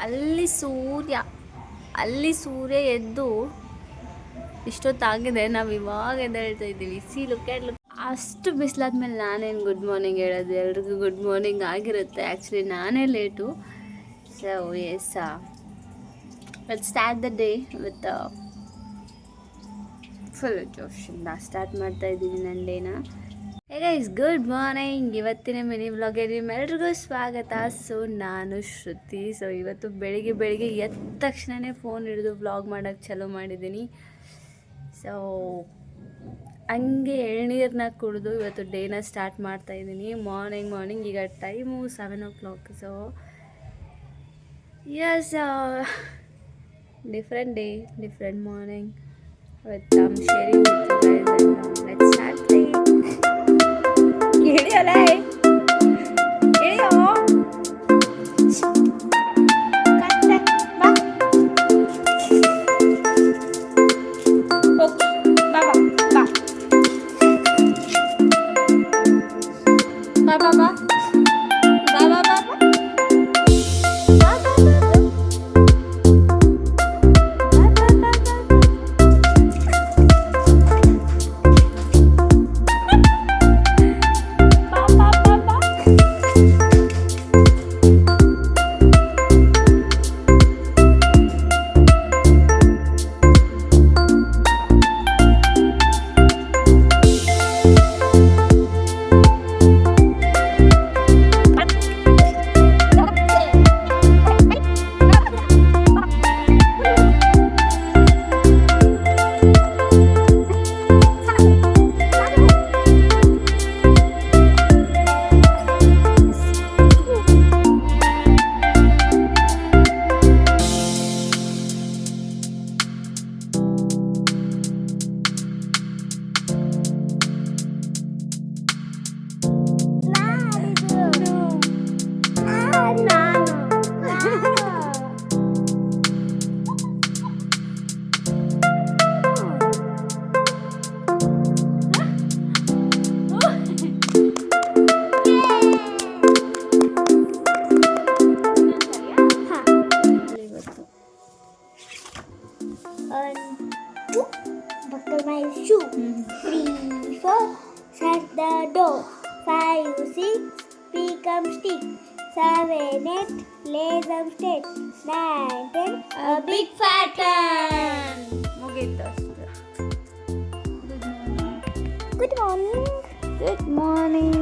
ಅಲ್ಲಿ ಸೂರ್ಯ ಎದ್ದು ಇಷ್ಟೊತ್ತಾಗಿದೆ, ನಾವು ಇವಾಗ ಎದ್ದೇಳ್ತಾ ಇದ್ದೀವಿ. ಲುಕ್ ಅಷ್ಟು ಬಿಸಿಲಾದ್ಮೇಲೆ ನಾನೇನು ಗುಡ್ ಮಾರ್ನಿಂಗ್ ಹೇಳೋದು, ಎಲ್ರಿಗೂ ಗುಡ್ ಮಾರ್ನಿಂಗ್ ಆಗಿರುತ್ತೆ. ಆ್ಯಕ್ಚುಲಿ ನಾನೇ late. So yes, let's start the day with full ಜೋಶಿಂದ ಸ್ಟಾರ್ಟ್ ಮಾಡ್ತಾ ಇದ್ದೀನಿ ನನ್ನ ಡೇನ. Guys good morning. ಇವತ್ತಿನ ಮಿನಿ ವ್ಲಾಗ್ಗೆ ನಿಮ್ಮೆಲ್ರಿಗೂ ಸ್ವಾಗತ. ಸೊ ನಾನು ಶ್ರುತಿ. ಸೊ ಇವತ್ತು ಬೆಳಿಗ್ಗೆ ಎದ್ದ ತಕ್ಷಣವೇ ಫೋನ್ ಹಿಡಿದು ವ್ಲಾಗ್ ಮಾಡೋಕ್ಕೆ ಚಾಲೂ ಮಾಡಿದ್ದೀನಿ. ಸೊ ಹಂಗೆ ಎಳ್ನೀರನ್ನ ಕುಡಿದು ಇವತ್ತು ಡೇನ ಸ್ಟಾರ್ಟ್ ಮಾಡ್ತಾ ಇದ್ದೀನಿ. ಮಾರ್ನಿಂಗ್ ಈಗ time 7 o'clock. So yes, different day, different morning with sharing with you guys, and let's start playing. Kidiyo lai. Kidiyo. Katte ba. Okay. Baba. Ba. Baba ba. Baba baba. Buckle my shoe. 3, 4, shut the door. 5, 6, pick up stick. 7, 8, lay them straight. 9, 10, a big fat one. ಮುಗೀತು ಅಷ್ಟೇ. Good morning. Good morning.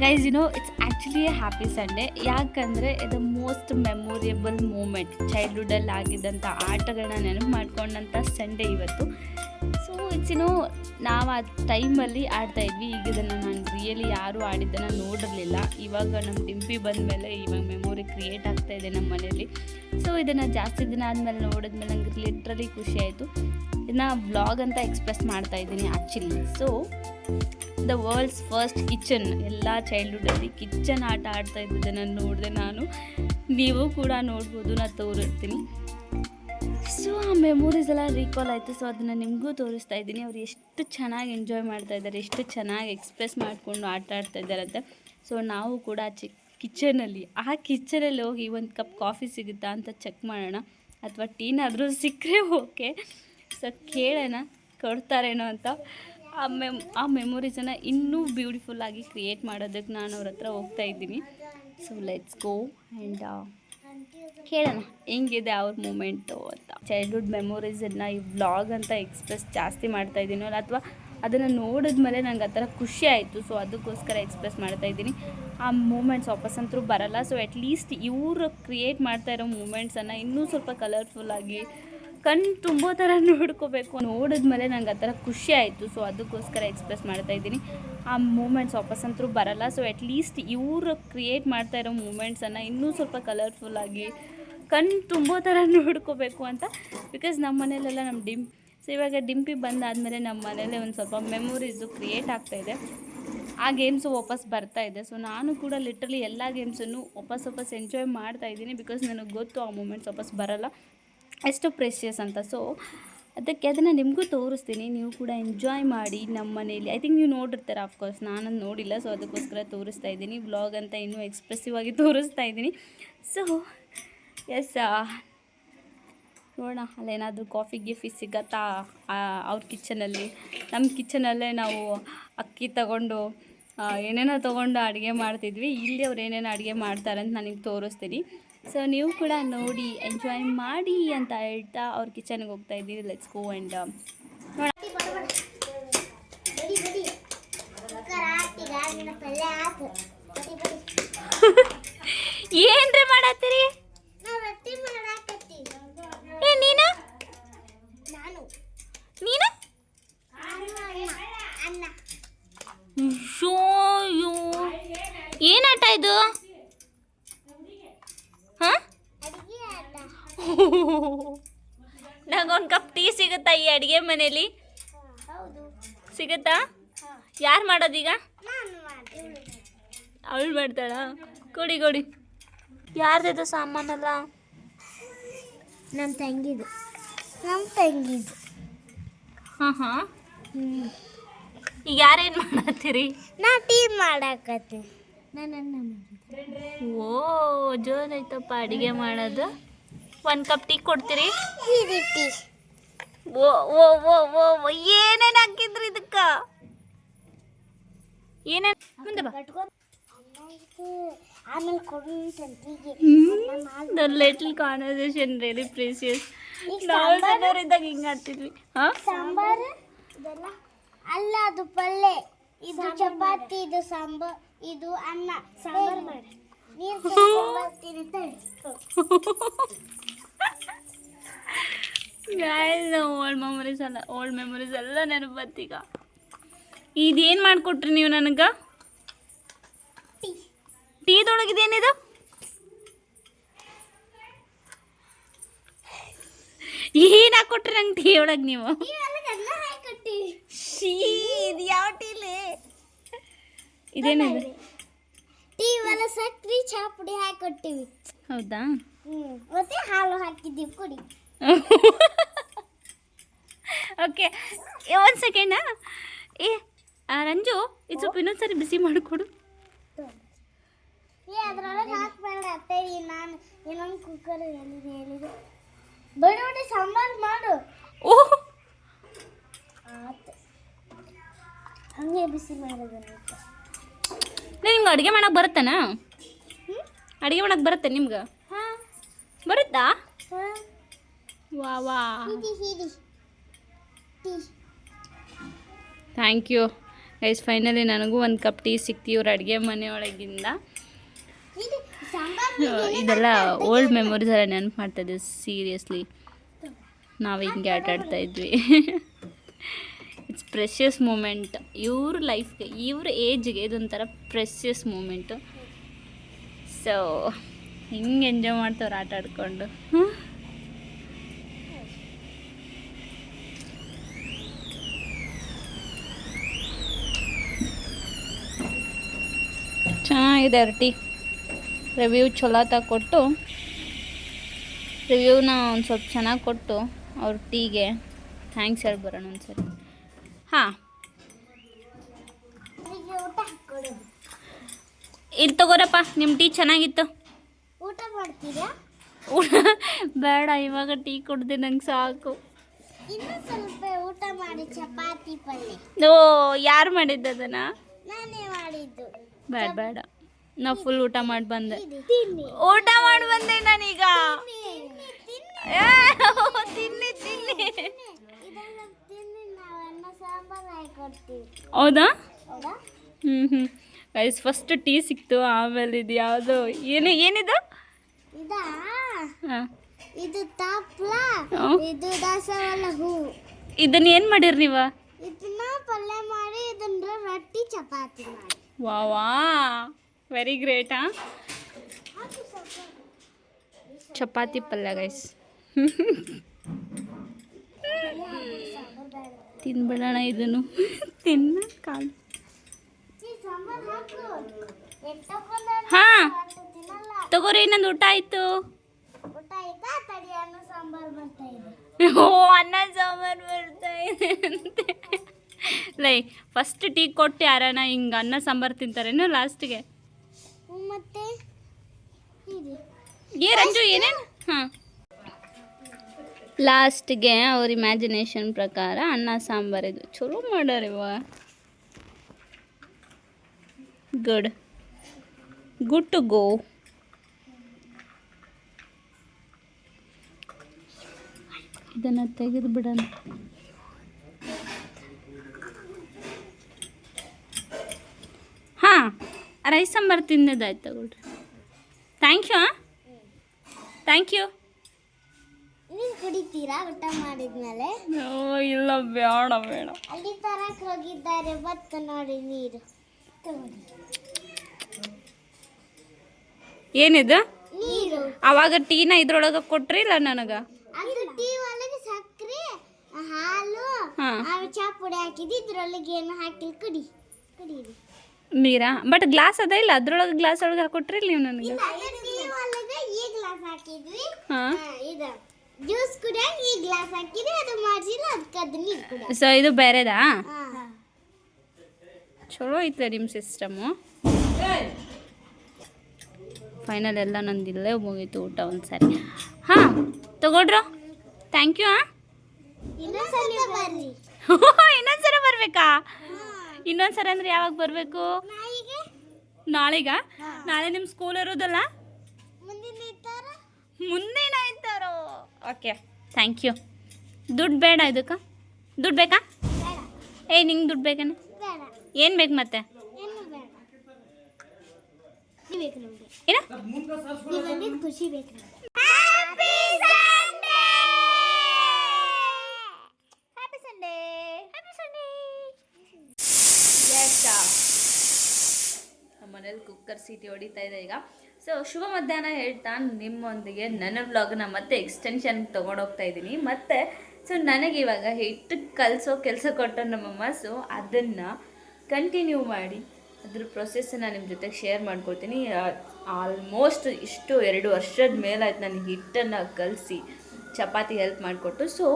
Guys, it's actually A happy Sunday. ಯಾಕಂದರೆ ಇದು most memorable moment, ಚೈಲ್ಡ್ಹುಡ್ಡಲ್ಲಿ ಆಗಿದ್ದಂಥ ಆಟಗಳನ್ನ ನೆನಪು ಮಾಡ್ಕೊಂಡಂಥ Sunday ಇವತ್ತು. So it's ನಾವು ಆ ಟೈಮಲ್ಲಿ ಆಡ್ತಾಯಿದ್ವಿ. ಈಗ ಇದನ್ನು ನಾನು ರಿಯಲಿ ಯಾರೂ ಆಡಿದ್ದನ್ನು ನೋಡಿರಲಿಲ್ಲ. ಇವಾಗ ನಮ್ಮ ಡಿಂಪಿ ಬಂದಮೇಲೆ ಇವಾಗ ಮೆಮೊರಿ ಕ್ರಿಯೇಟ್ ಆಗ್ತಾಯಿದೆ ನಮ್ಮ ಮನೇಲಿ. ಸೊ ಇದನ್ನು ಜಾಸ್ತಿ ದಿನ ಆದಮೇಲೆ ನೋಡಿದ್ಮೇಲೆ ನಂಗೆ ಲಿಟ್ರಲಿ ಖುಷಿ ಆಯಿತು. ಇದನ್ನ ವ್ಲಾಗ್ ಅಂತ ಎಕ್ಸ್ಪ್ರೆಸ್ ಮಾಡ್ತಾಯಿದ್ದೀನಿ actually. So the world's first kitchen, ಎಲ್ಲ ಚೈಲ್ಡ್ಹುಡ್ಡಲ್ಲಿ ಕಿಚನ್ ಆಟ ಆಡ್ತಾ ಇದ್ದದನ್ನು ನೋಡಿದೆ ನಾನು. ನೀವು ಕೂಡ ನೋಡ್ಬೋದು, ನಾನು ತೋರಿಸ್ತೀನಿ. ಸೊ ಆ ಮೆಮೊರೀಸ್ ಎಲ್ಲ ರೀಕಾಲ್ ಆಯಿತು. ಸೊ ಅದನ್ನು ನಿಮಗೂ ತೋರಿಸ್ತಾ ಇದ್ದೀನಿ. ಅವ್ರು ಎಷ್ಟು ಚೆನ್ನಾಗಿ ಎಂಜಾಯ್ ಮಾಡ್ತಾಯಿದ್ದಾರೆ, ಎಷ್ಟು ಚೆನ್ನಾಗಿ ಎಕ್ಸ್ಪ್ರೆಸ್ ಮಾಡಿಕೊಂಡು ಆಟ ಆಡ್ತಾ ಇದ್ದಾರಂತೆ. ಸೊ ನಾವು ಕೂಡ ಕಿಚನಲ್ಲಿ ಹೋಗಿ ಒಂದು ಕಪ್ ಕಾಫಿ ಸಿಗುತ್ತಾ ಅಂತ ಚೆಕ್ ಮಾಡೋಣ, ಅಥವಾ ಟೀನಾದರೂ ಸಿಕ್ಕರೆ ಓಕೆ. ಸೊ ಕೇಳೋಣ ಕೊಡ್ತಾರೇನೋ ಅಂತ. ಆ ಮೆಮೊರೀಸನ್ನು ಇನ್ನೂ ಬ್ಯೂಟಿಫುಲ್ಲಾಗಿ ಕ್ರಿಯೇಟ್ ಮಾಡೋದಕ್ಕೆ ನಾನು ಅವ್ರ ಹತ್ರ ಹೋಗ್ತಾ ಇದ್ದೀನಿ. ಸೊ ಲೆಟ್ಸ್ ಗೋ ಆ್ಯಂಡ್ ಕೇಳೋಣ ಹೆಂಗಿದೆ ಅವ್ರ ಮೂಮೆಂಟು ಅಂತ. ಚೈಲ್ಡ್ಹುಡ್ ಮೆಮೊರೀಸನ್ನು ಈ ವ್ಲಾಗ್ ಅಂತ ಎಕ್ಸ್ಪ್ರೆಸ್ ಜಾಸ್ತಿ ಮಾಡ್ತಾಯಿದ್ದೀನೋ, ಅಥವಾ ಅದನ್ನು ನೋಡಿದ್ಮೇಲೆ ನಂಗೆ ಆ ಥರ ಖುಷಿ ಆಯಿತು. ಸೊ ಅದಕ್ಕೋಸ್ಕರ ಎಕ್ಸ್ಪ್ರೆಸ್ ಮಾಡ್ತಾಯಿದ್ದೀನಿ. ಆ ಮೂಮೆಂಟ್ಸ್ ವಾಪಸ್ಸಂತರೂ ಬರೋಲ್ಲ. ಸೊ ಅಟ್ಲೀಸ್ಟ್ ಇವರು ಕ್ರಿಯೇಟ್ ಮಾಡ್ತಾಯಿರೋ ಮೂಮೆಂಟ್ಸನ್ನು ಇನ್ನೂ ಸ್ವಲ್ಪ ಕಲರ್ಫುಲ್ಲಾಗಿ ಕಣ್ಣು ತುಂಬೋ ಥರ ನೋಡ್ಕೋಬೇಕು. ನೋಡಿದ್ಮೇಲೆ ನಂಗೆ ಆ ಥರ ಖುಷಿ ಆಯಿತು. ಸೊ ಅದಕ್ಕೋಸ್ಕರ ಎಕ್ಸ್ಪ್ರೆಸ್ ಮಾಡ್ತಾಯಿದ್ದೀನಿ. ಆ ಮೂಮೆಂಟ್ಸ್ ವಾಪಸ್ಸಂತರೂ ಬರೋಲ್ಲ. ಸೊ ಅಟ್ಲೀಸ್ಟ್ ಇವರು ಕ್ರಿಯೇಟ್ ಮಾಡ್ತಾ ಇರೋ ಮೂಮೆಂಟ್ಸನ್ನು ಇನ್ನೂ ಸ್ವಲ್ಪ ಕಲರ್ಫುಲ್ಲಾಗಿ ಕಣ್ಣು ತುಂಬೋ ಥರ ನೋಡ್ಕೋಬೇಕು ಅಂತ. ಬಿಕಾಸ್ ನಮ್ಮ ಮನೇಲೆಲ್ಲ ಸೊ ಇವಾಗ ಡಿಂಪಿ ಬಂದಾದಮೇಲೆ ನಮ್ಮ ಮನೇಲೆ ಒಂದು ಸ್ವಲ್ಪ ಮೆಮೊರೀಸು ಕ್ರಿಯೇಟ್ ಆಗ್ತಾಯಿದೆ. ಆ ಗೇಮ್ಸು ವಾಪಸ್ ಬರ್ತಾಯಿದೆ. ಸೊ ನಾನು ಕೂಡ ಲಿಟ್ರಲಿ ಎಲ್ಲ ಗೇಮ್ಸನ್ನು ವಾಪಸ್ ಎಂಜಾಯ್ ಮಾಡ್ತಾಯಿದ್ದೀನಿ. ಬಿಕಾಸ್ ನನಗೆ ಗೊತ್ತು ಆ ಮೂಮೆಂಟ್ಸ್ ವಾಪಸ್ ಬರೋಲ್ಲ, ಎಷ್ಟು ಪ್ರೆಷಿಯಸ್ ಅಂತ. ಸೊ ಅದಕ್ಕೆ ಅದನ್ನು ನಿಮಗೂ ತೋರಿಸ್ತೀನಿ, ನೀವು ಕೂಡ ಎಂಜಾಯ್ ಮಾಡಿ. ನಮ್ಮ ಮನೇಲಿ ಐ ಥಿಂಕ್ ನೀವು ನೋಡಿರ್ತಾರೆ ಆಫ್ಕೋರ್ಸ್, ನಾನು ನೋಡಿಲ್ಲ, ಸೊ ಅದಕ್ಕೋಸ್ಕರ ತೋರಿಸ್ತಾ ಇದ್ದೀನಿ. ವ್ಲಾಗ್ ಅಂತ ಇನ್ನೂ ಎಕ್ಸ್ಪ್ರೆಸಿವ್ ಆಗಿ ತೋರಿಸ್ತಾ ಇದ್ದೀನಿ. ಸೊ ಎಸ್, ನೋಡೋಣ ಅಲ್ಲೇನಾದರೂ ಕಾಫಿ ಗಿಫಿ ಸಿಗತ್ತಾ ಅವ್ರ ಕಿಚನಲ್ಲಿ. ನಮ್ಮ ಕಿಚನಲ್ಲೇ ನಾವು ಅಕ್ಕಿ ತಗೊಂಡು ಏನೇನೋ ತೊಗೊಂಡು ಅಡುಗೆ ಮಾಡ್ತಿದ್ವಿ. ಇಲ್ಲಿ ಅವ್ರು ಏನೇನು ಅಡುಗೆ ಮಾಡ್ತಾರೆ ಅಂತ ನನಗೆ ತೋರಿಸ್ತೀನಿ. ಸೊ ನೀವು ಕೂಡ ನೋಡಿ ಎಂಜಾಯ್ ಮಾಡಿ ಅಂತ ಹೇಳ್ತಾ ಅವ್ರ ಕಿಚನ್ಗೆ ಹೋಗ್ತಾ ಇದ್ದೀವಿ. ಲೆಟ್ಸ್ ಗೋ ಆ್ಯಂಡ್ ಏನ್ರಿ ಮಾಡತ್ತೀರಿ? ನೀನು ನೀನು ಶೋಯು ಏನು ಆಟ ಇದು? ಹಾಂ, ನಂಗೊಂದು ಕಪ್ ಟೀ ಸಿಗುತ್ತಾ ಈ ಅಡುಗೆ ಮನೇಲಿ? ಸಿಗುತ್ತಾ? ಯಾರು ಮಾಡೋದೀಗ? ಅವಳು ಮಾಡ್ತಾಳ? ಕೊಡಿ ಕೊಡಿ. ಯಾರ್ದಿದು ಸಾಮಾನಲ್ಲ? ನಮ್ಮ ತಂಗಿದು. ಹಾಂ ಹಾಂ. ಈಗ ಯಾರೇನು ಮಾಡತ್ತೀರಿ? ನಾ ಟೀ ಮಾಡಾಕತ್ತಿ. ನಾನು ಓ ಜೋರಾಯ್ತಪ್ಪ ಅಡುಗೆ ಮಾಡೋದು. ಒಂದು ಕಪ್ ಟೀ ಕೊಡ್ತೀರಿ? ಟೀ ಓ ಓ ಓ ಓ ಏನೇನು ಹಾಕಿದ್ರಿ ಇದಕ್ಕೆ? ಏನೇನು ಮುಂದೆ ಬಾ. ಆಮೇಲೆ ಕೊಡುವಂತೀಗೆ the little conversation really precious. ನಾವು ಸಣ್ಣವರಿದ್ದಾಗ ಹಿಂಗೆ ಆಡ್ತಿದ್ವಿ. ಹಾಂ, ಸಾಂಬಾರು ಇದೆಲ್ಲ ಅಲ್ಲ, ಅದು ಪಲ್ಯ, ಇದು ಚಪಾತಿ, ಇದು ಸಾಂಬಾರ್, ಇದು ಅನ್ನ. ಸಾಂಬಾರು ಮಾಡಿ ನೀರು ಓಲ್ಡ್ ಮೆಮೊರೀಸ್ ಎಲ್ಲ ನೆನಪು ಬಂತೀಗ. ಇದೇನು ಮಾಡಿಕೊಟ್ರಿ ನೀವು ನನಗೆ? ಟೀದೊಳಗಿದೇನಿದು? ಏನು ಹಾಕ್ಕೊಟ್ರಿ ನಂಗೆ ಟೀ ಒಳಗೆ ನೀವು? ಶೀ, ಇದು ಯಾವ ಟೀಲಿ? ಇದೇನಿದೆ? ಟೀ ಒಳ ಸಕ್ರೆ ಚಾಪುಡಿ ಹಾಕೊಟ್ಟಿವಿ. ಹೌದಾ? ಮತ್ತೆ ಹಾಲು ಹಾಕಿದ್ದೀವಿ, ಕುಡಿ. ಓಕೆ, ಒಂದು ಸೆಕೆಂಡಾ? ರಂಜು, ಇದು ಸ್ವಲ್ಪ ಇನ್ನೊಂದ್ಸರಿ ಬಿಸಿ ಮಾಡಿಕೊಡು. ಅದ್ರೊಳಗೆ ಹಾಕ್ಬೇಡ ಅತ್ತೇಳಿ, ನಾನು ಇನ್ನೊಂದು ಕುಕ್ಕರ್ ಹೇಳಿದೆ ಬಡಿ ಬಡಿ ಸಾಂಬಾರು ಮಾಡು. ಓಹ್, ಆತು, ಹಂಗೆ ಬಿಸಿ ಮಾಡೋದು. ನಿಮ್ಗೆ ಅಡುಗೆ ಮಾಡಕ್ಕೆ ಬರುತ್ತಾನ? ಅಡುಗೆ ಮಾಡಕ್ಕೆ ಬರುತ್ತೆ ನಿಮ್ಗೆ? ಹಾಂ, ಬರುತ್ತಾ? ಹಾಂ. ವಾ ವಾ, ಹಿಡಿ tea. Thank you guys. Finally ನನಗೂ ಒಂದು ಕಪ್ ಟೀ ಸಿಕ್ತಿ ಇವ್ರ ಅಡುಗೆ ಮನೆಯೊಳಗಿಂದ. ಇದೆಲ್ಲ ಓಲ್ಡ್ ಮೆಮೊರೀಸ್ ಎಲ್ಲ ನೆನಪು ಮಾಡ್ತಾಯಿದ್ವಿ. ಸೀರಿಯಸ್ಲಿ ನಾವು ಹಿಂಗೆ ಆಟಾಡ್ತಾ ಇದ್ವಿ. ಇಟ್ಸ್ ಪ್ರೆಷಿಯಸ್ ಮೂಮೆಂಟ್ ಇವ್ರ ಲೈಫ್ಗೆ, ಇವ್ರ ಏಜ್ಗೆ ಇದೊಂಥರ ಪ್ರೆಷಿಯಸ್ ಮೂಮೆಂಟು. ಸೊ ಹಿಂಗೆ ಎಂಜಾಯ್ ಮಾಡ್ತವ್ರು ಆಟ ಆಡ್ಕೊಂಡು. ಚೆನ್ನಾಗಿದೆ ಅವ್ರ ಟೀ. ರಿವ್ಯೂ ಚಲೋ ಕೊಟ್ಟು, ರಿವ್ಯೂನ ಒಂದು ಸ್ವಲ್ಪ ಚೆನ್ನಾಗಿ ಕೊಟ್ಟು ಅವ್ರ ಟೀಗೆ ಥ್ಯಾಂಕ್ಸ್ ಹೇಳಿ ಬರೋಣ ಒಂದ್ಸರಿ. ಹಾಂ, ಇಲ್ಲಿ ತಗೋರಪ್ಪ, ನಿಮ್ಮ ಟೀ ಚೆನ್ನಾಗಿತ್ತು. ಊಟ ಮಾಡ್ತೀರಾ? ಬೇಡ, ಇವಾಗ ಟೀ ಕುಡ್ದು ನಂಗೆ ಸಾಕು. ಇನ್ನೂ ಸ್ವಲ್ಪ ಊಟ ಮಾಡಿ. ಚಪಾತಿ ಪಲ್ಯ. ಓ, ಯಾರು ಮಾಡಿದ್ದು ಅದನ್ನು? ನಾನೇ ಮಾಡಿದ್ದು. ಬೇಡ ಬೇಡ, ನಾವು ಫುಲ್ ಊಟ ಮಾಡಿ ಬಂದೆ. ತಿನ್ನಿ. ಊಟ ಮಾಡಿ ಬಂದೆ ನಾನೀಗ. ತಿನ್ನಿ ತಿನ್ನಿ. ಇದನ್ನ ತಿನ್ನಿ, ನಾವು ಅನ್ನ ಸಾಂಬಾರು ಹಾಕೊಡ್ತೀವಿ. ಹೌದಾ? ಹೌದಾ? ಹ್ಞೂ ಗೈಸ್, ಫಸ್ಟ್ ಟೀ ಸಿಕ್ತು, ಆಮೇಲೆ ಇದು ಯಾವುದೋ ಏನಿದು? ಇದಾ? ಹಾಂ, ಇದು ತಾಪ್ಲ, ಇದು ದಾಸವಾಳ ಹೂವು. ಇದನ್ನ ಏನು ಮಾಡಿರಿ ನೀವು? ಇದನ್ನ ಪಲ್ಯ ಮಾಡಿ, ಇದನ್ನ ರೊಟ್ಟಿ ಚಪಾತಿ ಮಾಡಿ. ವಾ ವಾ, ವೆರಿ ಗ್ರೇಟ್. ಚಪಾತಿ ಪಲ್ಯ ಗೈಸ್. ತಿನ್ಬಿಡೋಣ ಇದನ್ನು. ತಿನ್ನ ಕಾಲು. ಹಾಂ, ತಗೋರಿ, ಇನ್ನೊಂದು ಊಟ ಆಯಿತು. ಊಟ ಆಯ್ತಾ? ತಡಿ, ಅನ್ನ ಸಾಂಬಾರು ಬರ್ತಾ ಇದೆ. ಓ ಅನ್ನ ಸಾಂಬಾರು ಬರ್ತಾ ಇದೆ ಅಂತೆ. ಲೈ ಫಸ್ಟ್ ಟೀ ಕೊಟ್ಟು ಯಾರನ ಹಿಂಗೆ ಅನ್ನ ಸಾಂಬಾರು ತಿಂತಾರೇನು ಲಾಸ್ಟಿಗೆ? ಮತ್ತೆ ಏ ರಂಜು ಏನೇನು? ಹಾಂ, ಲಾಸ್ಟ್ಗೆ ಅವ್ರ ಇಮ್ಯಾಜಿನೇಷನ್ ಪ್ರಕಾರ ಅನ್ನ ಸಾಂಬಾರಿದು ಚಲೋ ಮಾಡ್ಯಾರಿವ. Good good to go. ಇದನ್ನು ತೆಗೆದು ಬಿಡೋಣ. ಹಾಂ, ರೈಸ್ ಸಾಂಬಾರು ತಿನ್ನೋದಾಯ್ತು ತಗೊಳ್ರಿ. Thank you. Thank you. ನೀವು ಕುಡಿತೀರಾ ಊಟ ಮಾಡಿದ್ಮೇಲೆ? ಇಲ್ಲ ಬೇಡ ಬೇಡ. ಅಲ್ಲಿ ತರಕ್ ಹೋಗಿದ್ದಾರೆ, ಬತ್ತು ನೋಡಿ ನೀರು ತಗೊಳ್ಳಿ. ಏನಿದು? ನೀರು. ಅವಾಗ ಟೀನ ಇದ್ರೊಳಗೆ ಕೊಟ್ರಿ ಇಲ್ಲ ನನಗೆ? ಅದು ಟೀ ಒಳಗೆ ಸಕ್ಕರೆ, ಹಾಲು, ಚಾ ಪುಡಿ ಹಾಕಿದ್ದು, ಇದ್ರೊಳಗೆ ಏನು ಹಾಕಿಲ್ಲ. ಕುಡೀರಿ. ನೀರಾ? ಬಟ್ ಗ್ಲಾಸ್ ಅದ ಇಲ್ಲ, ಅದ್ರೊಳಗೆ ಗ್ಲಾಸ್ ಒಳಗೆ ಹಾಕೊಟ್ರಿ ನೀವು ನನಗೆ? ಟೀ ಒಳಗೆ ಈ ಗ್ಲಾಸ್ ಹಾಕಿದ್ವಿ. ಹಾಂ, ಇದು ಜ್ಯೂಸ್ ಕುಡಿಯಾಕ ಈ ಗ್ಲಾಸ್ ಹಾಕಿದ್ವಿ, ಅದು ಮಾಡಿಸಿಲ್ಲ, ಅದಕ್ಕೆ ಅದು ನೀರು ಕುಡಿಯ. ಸೊ ಇದು ಬೇರೆದಾ? ಚಲೋ ಐತೆ ನಿಮ್ಮ ಸಿಸ್ಟಮು. ಫೈನಲ್ ಎಲ್ಲ ನಂದಿಲ್ಲೇ ಮುಗೀತು ಊಟ ಒಂದು ಸಾರಿ. ಹಾಂ ತಗೊಳ್ರು. Thank you. ಹಾಂ, ಇನ್ನೊಂದ್ಸಲ ಬರ್ರಿ. ಇನ್ನೊಂದ್ಸಲ ಬರಬೇಕಾ? ಇನ್ನೊಂದ್ಸಲ ಅಂದರೆ ಯಾವಾಗ ಬರಬೇಕು? ನಾಳೆಗ? ನಾಳೆ ನಿಮ್ಮ ಸ್ಕೂಲ್ ಇರೋದಲ್ಲ? ಮುಂದಿನ ಇದ್ದಾರೋ? Okay, thank you. ದುಡ್ಡು ಬೇಡ ಇದಕ್ಕೆ? ದುಡ್ಡು ಬೇಕಾ? ಏಯ್ ನಿಂಗೆ ದುಡ್ಡು ಬೇಕೇನ? ಏನು ಬೇಕು ಮತ್ತೆ? ಏನು? ಖುಷಿ ಬೇಕು. ನಮ್ಮ ಮನೇಲಿ ಕುಕ್ಕರ್ ಸೀಟಿ ಹೊಡಿತಾ ಇದೆ ಈಗ. ಸೊ ಶುಭ ಮಧ್ಯಾಹ್ನ ಹೇಳ್ತಾ ನಿಮ್ಮೊಂದಿಗೆ ನನ್ನ ವ್ಲಾಗ್ನ ಮತ್ತೆ ಎಕ್ಸ್ಟೆನ್ಷನ್ ತೊಗೊಂಡೋಗ್ತಾ ಇದ್ದೀನಿ. ಮತ್ತು ಸೊ ನನಗೆ ಇವಾಗ ಹಿಟ್ಟು ಕಲಿಸೋ ಕೆಲಸ ಕೊಟ್ಟ ನಮ್ಮಮ್ಮ. ಸೊ ಅದನ್ನು ಕಂಟಿನ್ಯೂ ಮಾಡಿ ಅದ್ರ ಪ್ರೊಸೆಸ್ಸನ್ನು ನಿಮ್ಮ ಜೊತೆಗೆ ಶೇರ್ ಮಾಡ್ಕೊಳ್ತೀನಿ. ಆಲ್ಮೋಸ್ಟ್ ಇಷ್ಟು 2 ವರ್ಷದ ಮೇಲಾಯ್ತು ನಾನು ಹಿಟ್ಟನ್ನು ಕಲಸಿ ಚಪಾತಿ ಹೆಲ್ಪ್ ಮಾಡಿಕೊಟ್ಟು. ಸೊ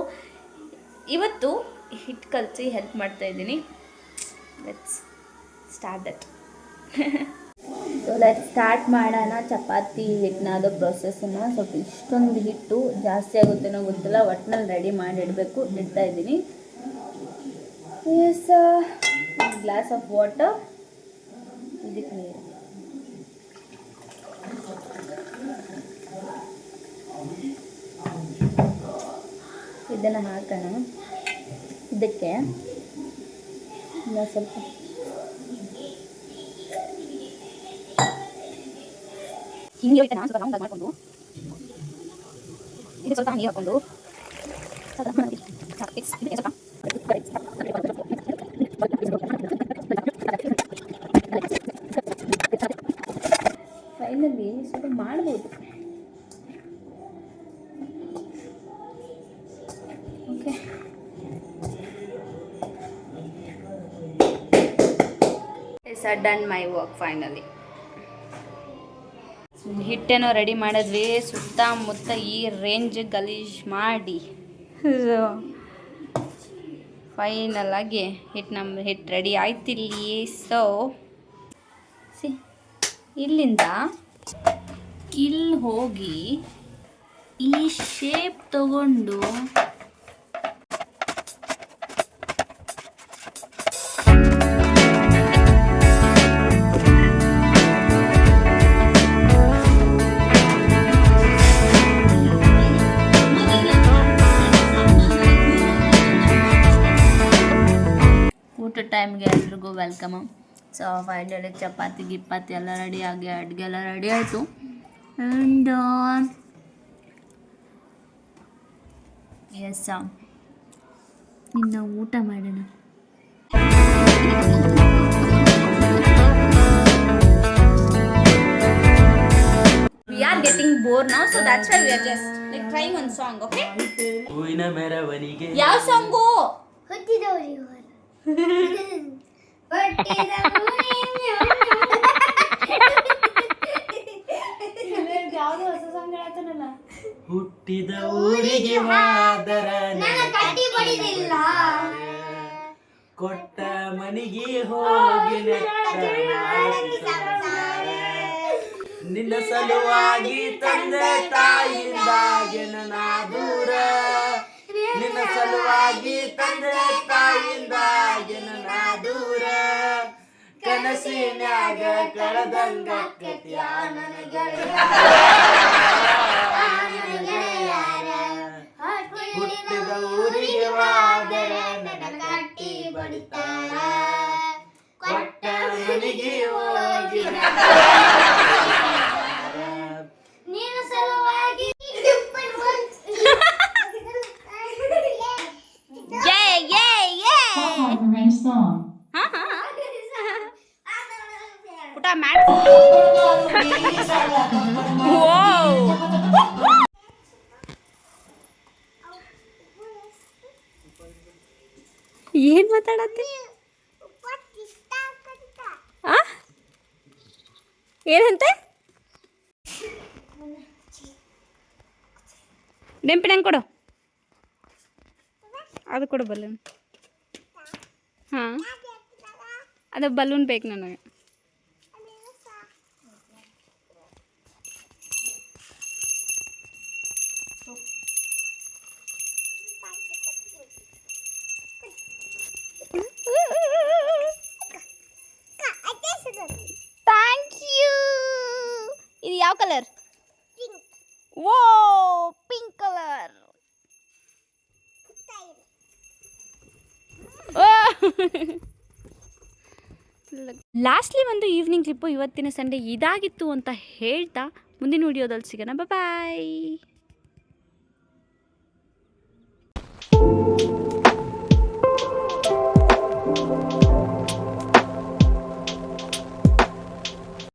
ಇವತ್ತು ಹಿಟ್ಟು ಕಲಸಿ ಹೆಲ್ಪ್ ಮಾಡ್ತಾಯಿದ್ದೀನಿ. Let's start that. So let's start ಮಾಡೋಣ ಚಪಾತಿ ಹಿಟ್ಟನ್ನ ಅದು ಪ್ರೊಸೆಸ್ಸನ್ನು. ಸ್ವಲ್ಪ ಇಷ್ಟೊಂದು ಹಿಟ್ಟು ಜಾಸ್ತಿ ಆಗುತ್ತೇನೋ ಗೊತ್ತಿಲ್ಲ, ಒಟ್ಟಿನಲ್ಲಿ ರೆಡಿ ಮಾಡಿ ಇಡಬೇಕು. ಇಡ್ತಾ ಇದ್ದೀನಿ. ಎಸ್, ಗ್ಲಾಸ್ ಆಫ್ ವಾಟರ್, ಇದಕ್ಕೆ ನೀರು. ಇದನ್ನು ಹಾಕೋಣ. ಇದಕ್ಕೆ ಇನ್ನೂ ಸ್ವಲ್ಪ ಹಿಂಗೆ ಹೋಯ್ತಾನ ಸ್ವಲ್ಪ ರೌಂಡ್ ಮಾಡಿಕೊಂಡು ಇದು ಸ್ವಲ್ಪ ನೀರು ಹಾಕೊಂಡು ಫೈನಲಿ ಸ್ವಲ್ಪ ಮಾಡ್ಬೋದು. Okay, it's done my work finally. ಹಿಟ್ಟೇನೋ ರೆಡಿ ಮಾಡಿದ್ವಿ, ಸುತ್ತಮುತ್ತ ಈ ರೇಂಜ್ ಗಲೀಜ್ ಮಾಡಿ ಫೈನಲ್ ಆಗಿ ನಮ್ಮ ಹಿಟ್ಟು ರೆಡಿ ಆಯ್ತಿಲ್ಲಿ. ಸೊ ಇಲ್ಲಿಂದ ಇಲ್ಲಿ ಹೋಗಿ ಈ ಶೇಪ್ ತಗೊಂಡು ಊಟ ಟೈಮ್ಗೆ ಎಲ್ರಿಗೂ ವೆಲ್ಕಮ್. ಸೊ ಫೈನಲಿ ಚಪಾತಿ ಗಿಪಾತಿ ಎಲ್ಲ ರೆಡಿ ಆಗಿ ಅಡುಗೆ ಎಲ್ಲ ರೆಡಿ ಆಯಿತು. ಆ್ಯಂಡ್ ಎಸ್, ಇನ್ನು ಊಟ ಮಾಡೋಣ. We are getting bored now, so that's why we are just like trying one song, okay? ಹೂವಿನ ಮೆರವಣಿಗೆ. ಯಾವ ಸಾಂಗು? ಹುಟ್ಟಿದವರಿಗೆ ಯಾವ್ದು ಹೊಸ ಸಾಂಗ್ ಹೇಳ್ತಾನಲ್ಲ. ಹುಟ್ಟಿದ ಊರಿಗೆ ಮಾದರ ಕಟ್ಟಿ ಬಡಿದಿಲ್ಲ ಕೊಟ್ಟ ಮನಿಗೆ ಹೋಗಿ ನಿನ್ನ ಸಲುವಾಗಿ ತಂದೆ ತಾಯಿಯಿಂದಾಗಿನ ನಾ ದೂರ ನಿನ್ನ ಸಲುವಾಗಿ ತಂದೆ ತಾಯಿಯಿಂದಾಗಿನ ನಾ ದೂರ ಕನಸಿನ್ಯಾಗ ಕಳೆದಂಗ ಕತ್ಯ ನನ್ನ ಹುಟ್ಟಿದ ಊರಿಗೆ ಹೋದರೆ ನನ್ನ ಕಟ್ಟಿ ಬಡಿತಾರ ಕೊಟ್ಟ ಮನೆಗೆ ಹೋಗಿ ನೀನು ಸಲುವಾಗಿ ಪುಟ ಮ್ಯಾಟ್ ಏನ್ ಮಾತಾಡತ್ತಿ? ಏನಂತೆ? ನೆಂಪಿನ ಹೆಂಗೆ ಕೊಡು, ಅದು ಕೊಡು ಬಲೂನ್. ಹಾಂ ಅದು ಬಲೂನ್ ಬೇಕು ನನಗೆ. Thank you. ಇದು ಯಾವ ಕಲರ್? ಓ ಪಿಂಕ್ ಕಲರ್. ಲಾಸ್ಟ್ಲಿ ಒಂದು ಈವ್ನಿಂಗ್ ಕ್ಲಿಪ್ಪು ಇವತ್ತಿನ ಸಂಡೇ ಇದಾಗಿತ್ತು ಅಂತ ಹೇಳ್ತಾ ಮುಂದಿನ ವಿಡಿಯೋದಲ್ಲಿ ಸಿಗೋಣ. ಬಾಯ್.